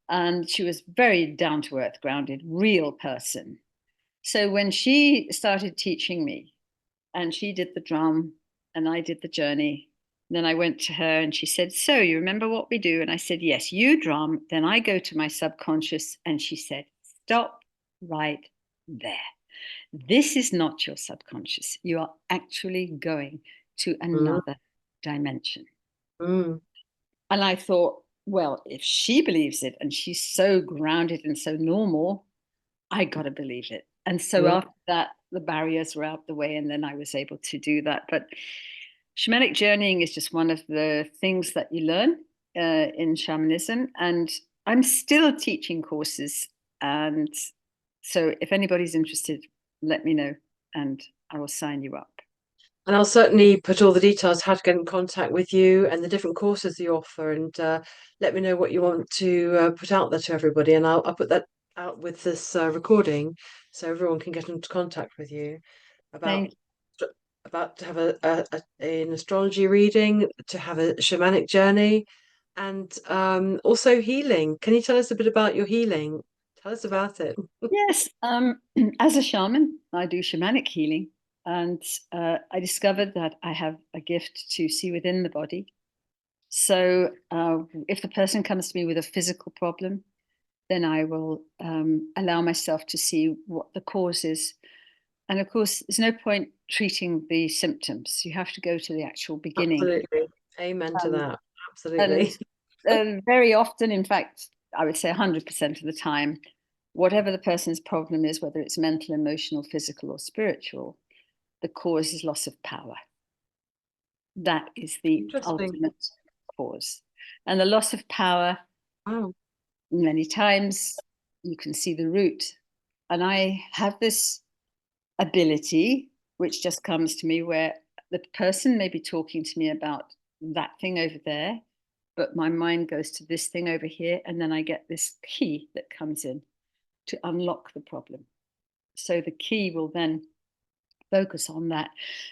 and she was very down to earth, grounded, real person. So when she started teaching me, and she did the drum, and I did the journey. Then I went to her and she said, so you remember what we do? And I said, yes, you drum. Then I go to my subconscious. And she said, stop right there. This is not your subconscious. You are actually going to mm, another dimension. mm, And I thought, well, if she believes it and she's so grounded and so normal, I got to believe it. And so mm. after that, the barriers were out the way, and then I was able to do that. But shamanic journeying is just one of the things that you learn in shamanism. And I'm still teaching courses. And so if anybody's interested, let me know and I will sign you up. And I'll certainly put all the details how to get in contact with you and the different courses you offer, and let me know what you want to put out there to everybody. And I'll put that out with this recording so everyone can get into contact with you about Thank to have an astrology reading, to have a shamanic journey, and also healing. Can you tell us a bit about your healing? Tell us about it. Yes, as a shaman, I do shamanic healing, and I discovered that I have a gift to see within the body. So if the person comes to me with a physical problem, then I will allow myself to see what the cause is. And of course, there's no point treating the symptoms. You have to go to the actual beginning. Absolutely. Amen to Um, that. and Absolutely. very often, in fact, I would say 100% of the time, whatever the person's problem is, whether it's mental, emotional, physical, or spiritual, the cause is loss of power. That is the Interesting. ultimate cause. And the loss of power, Wow. many times, you can see the root. And I have this ability, which just comes to me, where the person may be talking to me about that thing over there, but my mind goes to this thing over here, and then I get this key that comes in to unlock the problem. So the key will then focus on that.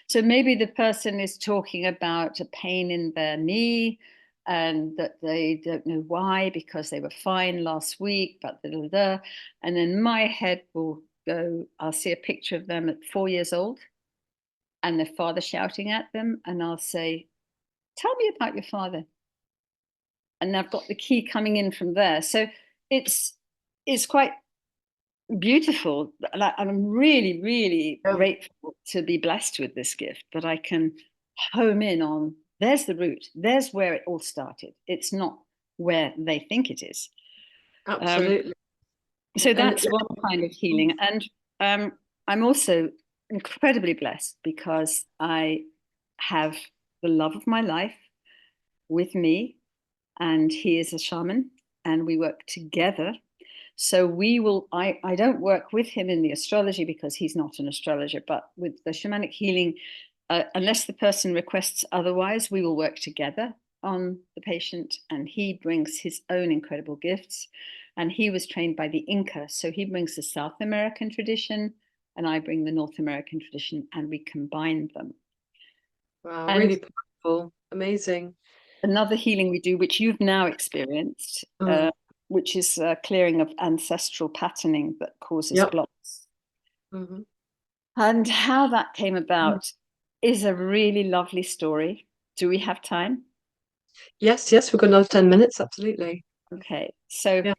So maybe the person is talking about a pain in their knee and that they don't know why because they were fine last week, but da, da, da. And then my head will go, I'll see a picture of them at 4 years old and their father shouting at them. And I'll say, tell me about your father. And I've got the key coming in from there. So it's it's quite beautiful. Like, I'm really, really Yeah, grateful to be blessed with this gift that I can home in on. There's the root. There's where it all started. It's not where they think it is. Um, absolutely. so And that's one kind of healing. And I'm also incredibly blessed because I have the love of my life with me, and he is a shaman, and we work together. So I don't work with him in the astrology because he's not an astrologer, but with the shamanic healing, unless the person requests otherwise, we will work together on the patient, and he brings his own incredible gifts. And he was trained by the Inca, so he brings the South American tradition, and I bring the North American tradition, and we combine them. wow, And really powerful. Amazing. another healing we do, which you've now experienced, Mm. which is clearing of ancestral patterning that causes Yep. blocks. Hmm. And how that came about is a really lovely story. Do we have time? Yes, yes, we've got another 10 minutes. Absolutely. Okay. So Yeah.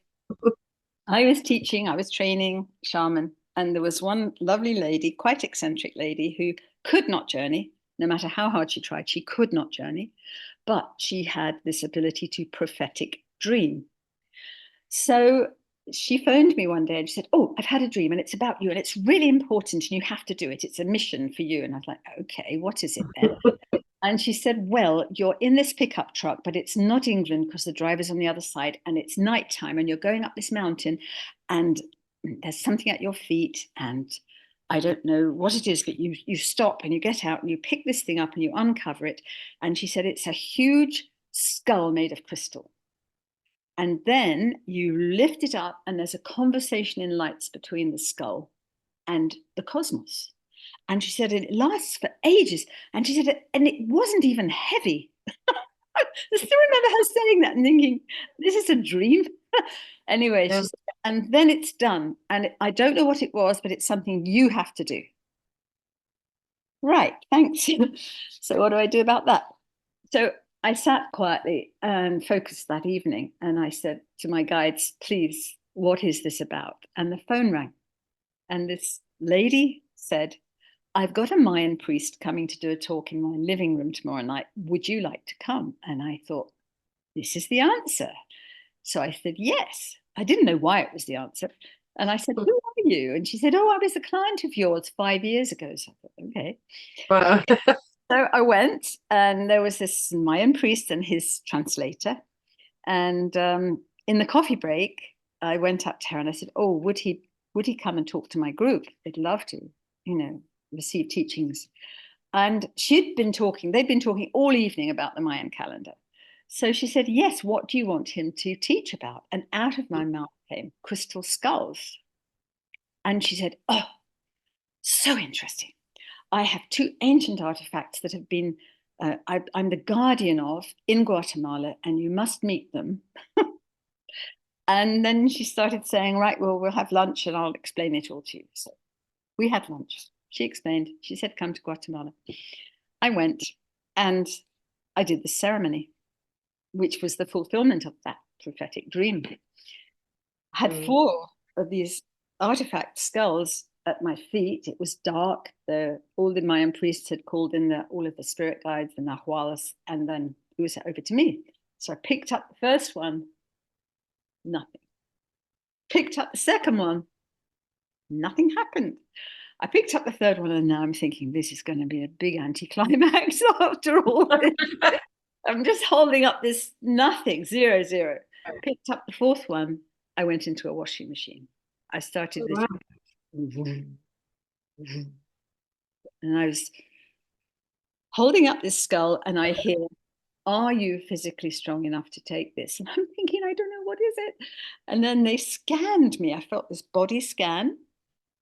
I was teaching, I was training shaman, and there was one lovely lady, quite eccentric lady, who could not journey. No matter how hard she tried, she could not journey. But she had this ability to prophetic dream. So she phoned me one day and she said, oh, I've had a dream and it's about you and it's really important and you have to do it. It's a mission for you. And I was like, okay, what is it then? And she said, well, you're in this pickup truck, but it's not England because the driver's on the other side and it's nighttime and you're going up this mountain and there's something at your feet and I don't know what it is, but you stop and you get out and you pick this thing up and you uncover it. And she said, it's a huge skull made of crystal. And then you lift it up, and there's a conversation in lights between the skull and the cosmos. And she said it lasts for ages. And she said, and it wasn't even heavy. I still remember her saying that and thinking, this is a dream. Anyway, Yeah. she said, and then it's done. And I don't know what it was, but it's something you have to do. Right, thanks. So, what do I do about that? So, I sat quietly and focused that evening. And I said to my guides, please, what is this about? And the phone rang. And this lady said, I've got a Mayan priest coming to do a talk in my living room tomorrow night. Would you like to come? And I thought, this is the answer. So I said, yes. I didn't know why it was the answer. And I said, who are you? And she said, oh, I was a client of yours 5 years ago. So I thought, okay. Wow. So I went, and there was this Mayan priest and his translator. And in the coffee break, I went up to her and I said, oh, would he come and talk to my group? They'd love to, you know, receive teachings. And they'd been talking all evening about the Mayan calendar. So she said, yes, what do you want him to teach about? And out of my mouth came crystal skulls. And she said, oh, so interesting. I have two ancient artifacts that have been, I'm the guardian of in Guatemala, and you must meet them. And then she started saying, right, well, we'll have lunch and I'll explain it all to you. So we had lunch. She explained, she said, come to Guatemala. I went and I did the ceremony, which was the fulfillment of that prophetic dream. I had 4 of these artifact skulls at my feet. It was dark. All the Mayan priests had called in all of the spirit guides, the nahuals, and then it was over to me. So I picked up the first one, nothing. Picked up the second one, nothing happened. I picked up the third one, and now I'm thinking this is going to be a big anticlimax after all this. I'm just holding up this nothing, 0, 0. Picked up the fourth one. I went into a washing machine. I started this. And I was holding up this skull, and I hear, are you physically strong enough to take this? And I'm thinking, I don't know, what is it? And then they scanned me. I felt this body scan.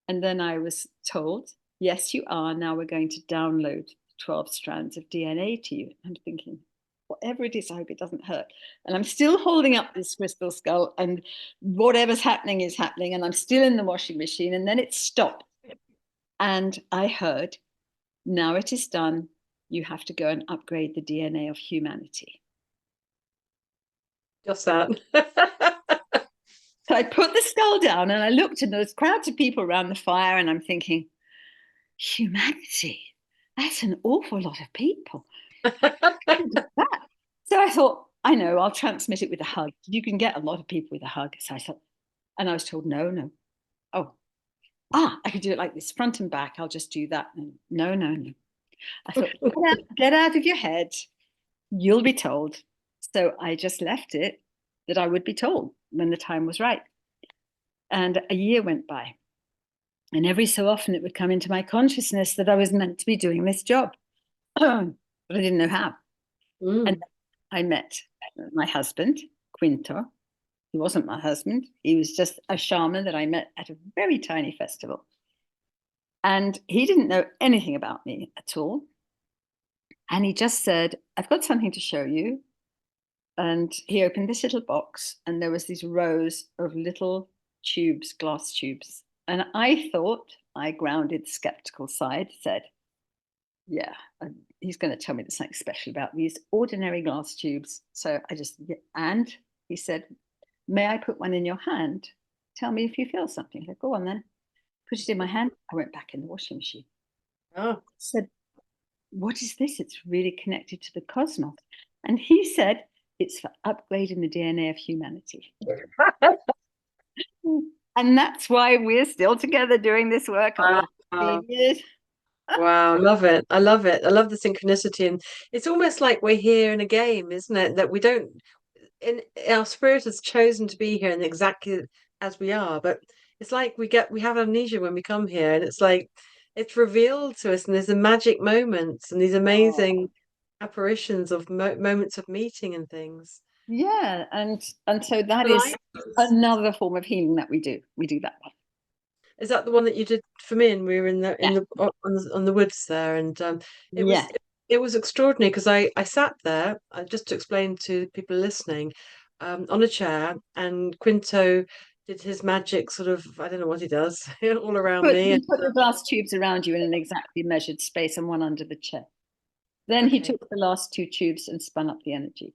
And then I was told, yes, you are. Now we're going to download 12 strands of DNA to you. I'm thinking, whatever it is, I hope it doesn't hurt. And I'm still holding up this crystal skull, and whatever's happening is happening. And I'm still in the washing machine. And then it stopped. And I heard, now it is done. You have to go and upgrade the DNA of humanity. Just that. So I put the skull down and I looked, and there was crowds of people around the fire, and I'm thinking, humanity, that's an awful lot of people. So I thought, I know, I'll transmit it with a hug. You can get a lot of people with a hug. So I thought, and I was told, no. Oh, I could do it like this, front and back. I'll just do that. And no. I thought, get out of your head. You'll be told. So I just left it that I would be told when the time was right. And a year went by. And every so often it would come into my consciousness that I was meant to be doing this job. But I didn't know how. And I met my husband, Quinto. He wasn't my husband. He was just a shaman that I met at a very tiny festival. And he didn't know anything about me at all. And he just said, I've got something to show you. And he opened this little box, and there was these rows of little tubes, glass tubes. And I thought, my grounded, skeptical side said, yeah, he's going to tell me there's something special about these ordinary glass tubes. So I just, and he said, may I put one in your hand? Tell me if you feel something. I said, go on then. Put it in my hand. I went back in the washing machine. I said, what is this? It's really connected to the cosmos. And he said, it's for upgrading the DNA of humanity. And that's why we're still together doing this work after 15 years. Wow, love it. I love it. I love the synchronicity. And it's almost like we're here in a game, isn't it? That we don't, our spirit has chosen to be here and exactly as we are. But it's like we have amnesia when we come here, and it's like it's revealed to us, and there's a magic moments and these amazing apparitions of moments of meeting and things. Yeah, and so that is another form of healing that we do. We do that one. Is that the one that you did for me? And we were in the on the woods there, and it was extraordinary because I sat there just to explain to people listening on a chair, and Quinto did his magic sort of, I don't know what he does all around me. He put the glass tubes around you in an exactly measured space and one under the chair. Then he took the last 2 tubes and spun up the energy.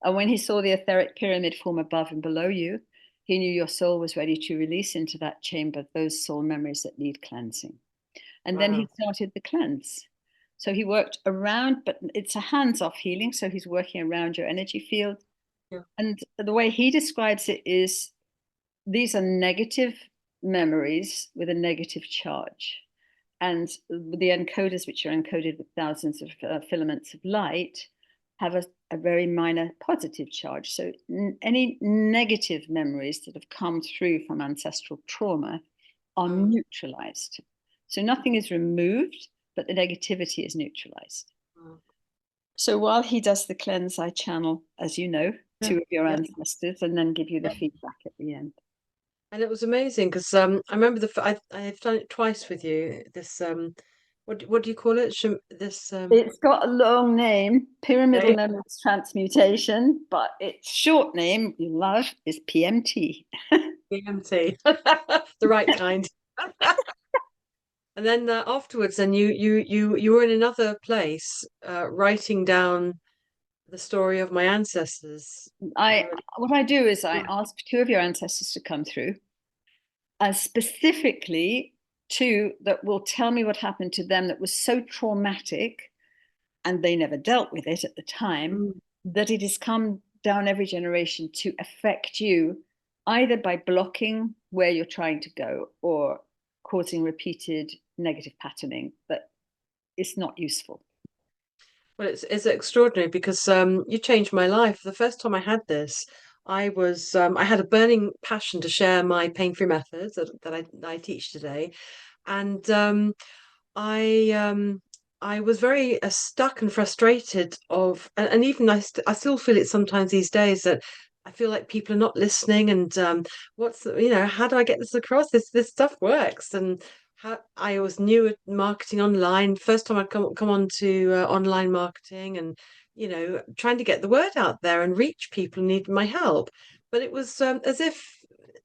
And when he saw the etheric pyramid form above and below you, he knew your soul was ready to release into that chamber those soul memories that need cleansing. And then he started the cleanse. So he worked around, but it's a hands-off healing. So he's working around your energy field. Yeah. And the way he describes it is, these are negative memories with a negative charge. And the encoders, which are encoded with thousands of filaments of light, have a very minor positive charge. So any negative memories that have come through from ancestral trauma are neutralized. So nothing is removed, but the negativity is neutralized. Mm. So while he does the cleanse, I channel, as you know, Yeah, two of your yeah, ancestors and then give you the yeah. feedback at the end. And it was amazing because I remember I've done it twice with you. This what do you call it? This It's got a long name, pyramidal okay, memories transmutation, but its short name, you love, is PMT. BMT, the right kind. And then afterwards, then you were in another place writing down the story of my ancestors. I Uh, what I do is I mm, ask two of your ancestors to come through, specifically two that will tell me what happened to them that was so traumatic, and they never dealt with it at the time, mm. that it has come down every generation to affect you, either by blocking where you're trying to go or causing repeated negative patterning that is not useful. Well, it's extraordinary because you changed my life. The first time I had this, I had a burning passion to share my pain-free methods that I teach today, and I I was very stuck and frustrated and even I still feel it sometimes these days that I feel like people are not listening and how do I get this across? This stuff works and how I was new at marketing online. First time I'd come on to online marketing and trying to get the word out there and reach people who need my help. But it was as if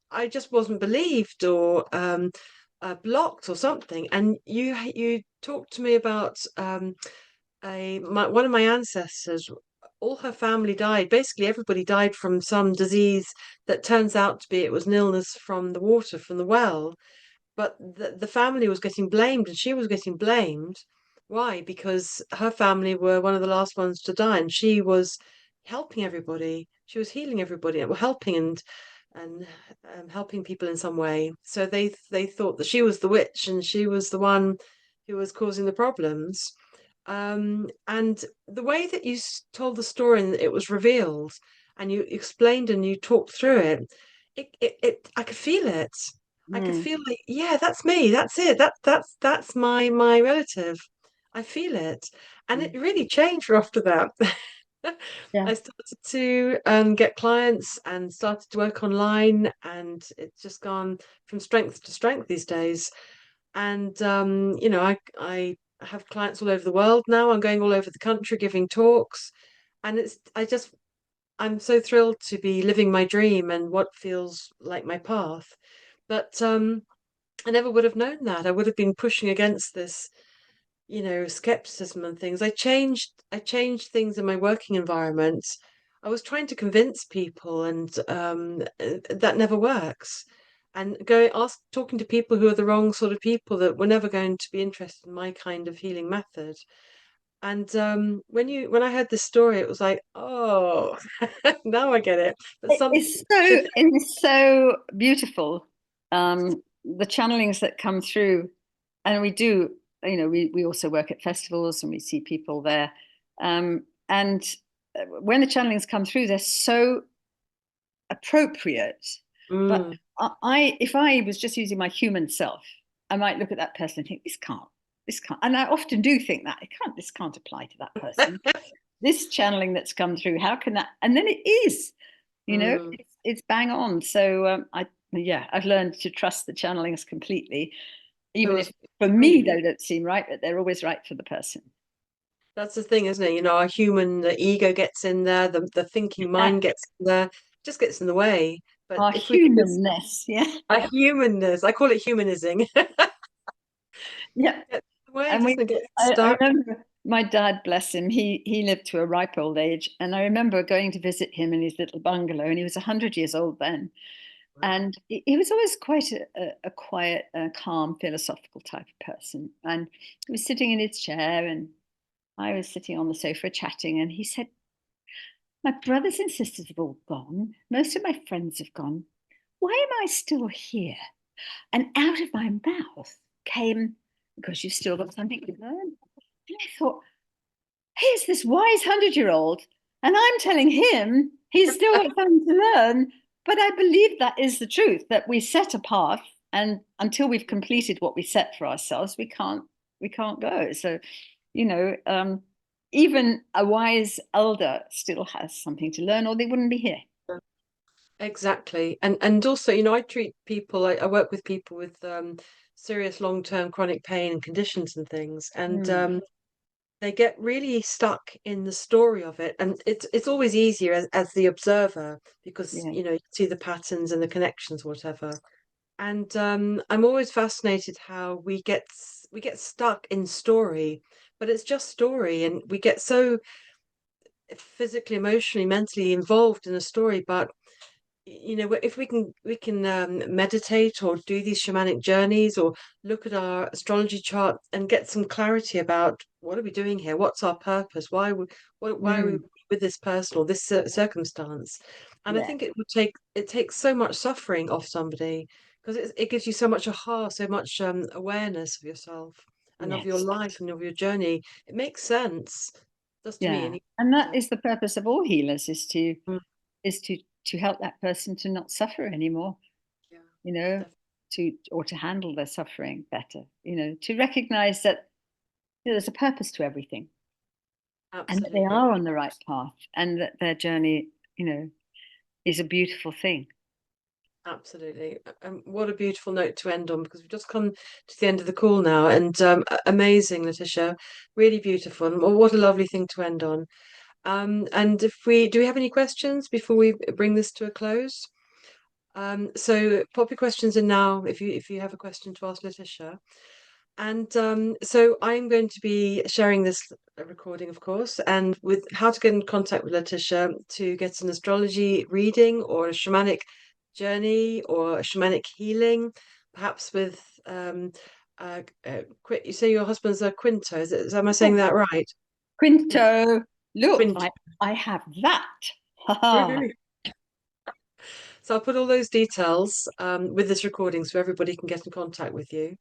I just wasn't believed or blocked or something. And you talked to me about one of my ancestors. All her family died. Basically, everybody died from some disease that turns out to be it was an illness from the water from the well. But the family was getting blamed, and she was getting blamed. Why? Because her family were one of the last ones to die, and she was helping everybody. She was healing everybody, and helping and helping people in some way. So they thought that she was the witch and she was the one who was causing the problems. And the way that you told the story and it was revealed, and you explained and you talked through it, I could feel it. I could Mm. feel like, yeah, that's me. That's it. That's my relative. I feel it, and it Mm. really changed after that. Yeah. I started to get clients and started to work online, and it's just gone from strength to strength these days. And I have clients all over the world now. I'm going all over the country giving talks, and I'm so thrilled to be living my dream and what feels like my path. But I never would have known that. I would have been pushing against this skepticism and things. I changed things in my working environment. I was trying to convince people, and that never works. And talking to people who are the wrong sort of people that were never going to be interested in my kind of healing method. And when I heard this story, it was like, oh, now I get it. But some should, It's so beautiful. The channelings that come through, and we do, we also work at festivals and we see people there. And when the channelings come through, they're so appropriate. But mm, if I was just using my human self, I might look at that person and think, this can't. And I often do think that this can't apply to that person. This channeling that's come through, how can that? And then it is, mm. it's bang on. So I've learned to trust the channelings completely, It even if was for me great. they don't seem right, but they're always right for the person. That's the thing, isn't it? Our human the ego gets in there, the thinking mind gets in there, just gets in the way. But Our if we can just humanness, yeah. our humanness, I call it humanizing, gets Yeah. in the way, And doesn't it? Get I stuck. remember my dad, bless him, he lived to a ripe old age. And I remember going to visit him in his little bungalow, and he was 100 years old then. Wow. And he was always quite a quiet, calm, philosophical type of person. And he was sitting in his chair, and I was sitting on the sofa chatting. And he said, my brothers and sisters have all gone. Most of my friends have gone. Why am I still here? And out of my mouth came, because you've still got something to learn. And I thought, here's this wise 100-year-old, and I'm telling him he's still got something to learn. But I believe that is the truth, that we set a path, and until we've completed what we set for ourselves, we can't. we can't go. So, you know, even a wise elder still has something to learn, or they wouldn't be here. Exactly. And also, you know, I treat people, I work with people with serious long-term chronic pain and conditions and things. And Mm. they get really stuck in the story of it. And it's always easier as the observer because, Yeah. you know, you see the patterns and the connections, whatever. And I'm always fascinated how we get stuck in story, but it's just story, and we get so physically, emotionally, mentally involved in a story. But you know, if we can meditate or do these shamanic journeys or look at our astrology chart and get some clarity about what are we doing here, what's our purpose, why are we Mm. with this person or this circumstance. And I Yeah. think it takes so much suffering off somebody because it gives you so much aha, so much awareness of yourself and of your Yes. life and of your journey. It makes sense, just to me. Yeah. And And that so, is the purpose of all healers, mm, is to help that person to not suffer anymore, yeah, you know, definitely, to handle their suffering better, you know, to recognize that, you know, there's a purpose to everything, and that they absolutely. are on the right path, and that their journey, you know, is a beautiful thing. Absolutely. What a beautiful note to end on because we've just come to the end of the call now. And amazing, Letitia. Really beautiful. And what a lovely thing to end on. And if we do we have any questions before we bring this to a close? So pop your questions in now if you have a question to ask Letitia. And so I'm going to be sharing this recording, of course, and with how to get in contact with Letitia to get an astrology reading or a shamanic journey or a shamanic healing, perhaps with you say your husband's a Quinto, am I saying Oh, that right? Quint, Quinto, look, Quint. I have that. Ha ha. So I'll put all those details with this recording so everybody can get in contact with you.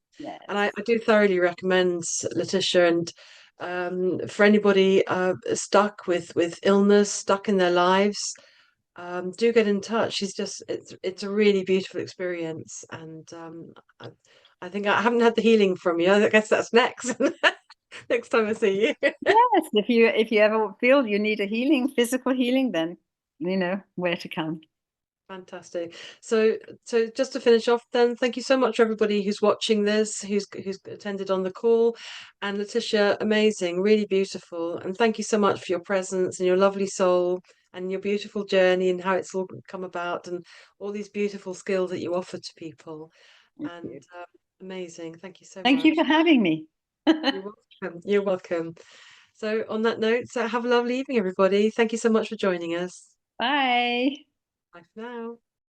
And Yes. I do thoroughly recommend Letitia, and for anybody stuck with illness, stuck in their lives, do get in touch. It's a really beautiful experience, and I think I haven't had the healing from you. I guess that's next next time I see you. Yes, if you ever feel you need a healing, physical healing, then you know where to come. Fantastic. So just to finish off then, thank you so much everybody who's watching this, who's attended on the call. And Letitia, amazing, really beautiful. And thank you so much for your presence and your lovely soul and your beautiful journey and how it's all come about and all these beautiful skills that you offer to people. Thank And you. amazing. Thank you so Thank you much. for having me. You're welcome. You're welcome. So on that note, have a lovely evening, everybody. Thank you so much for joining us. Bye. Bye for now.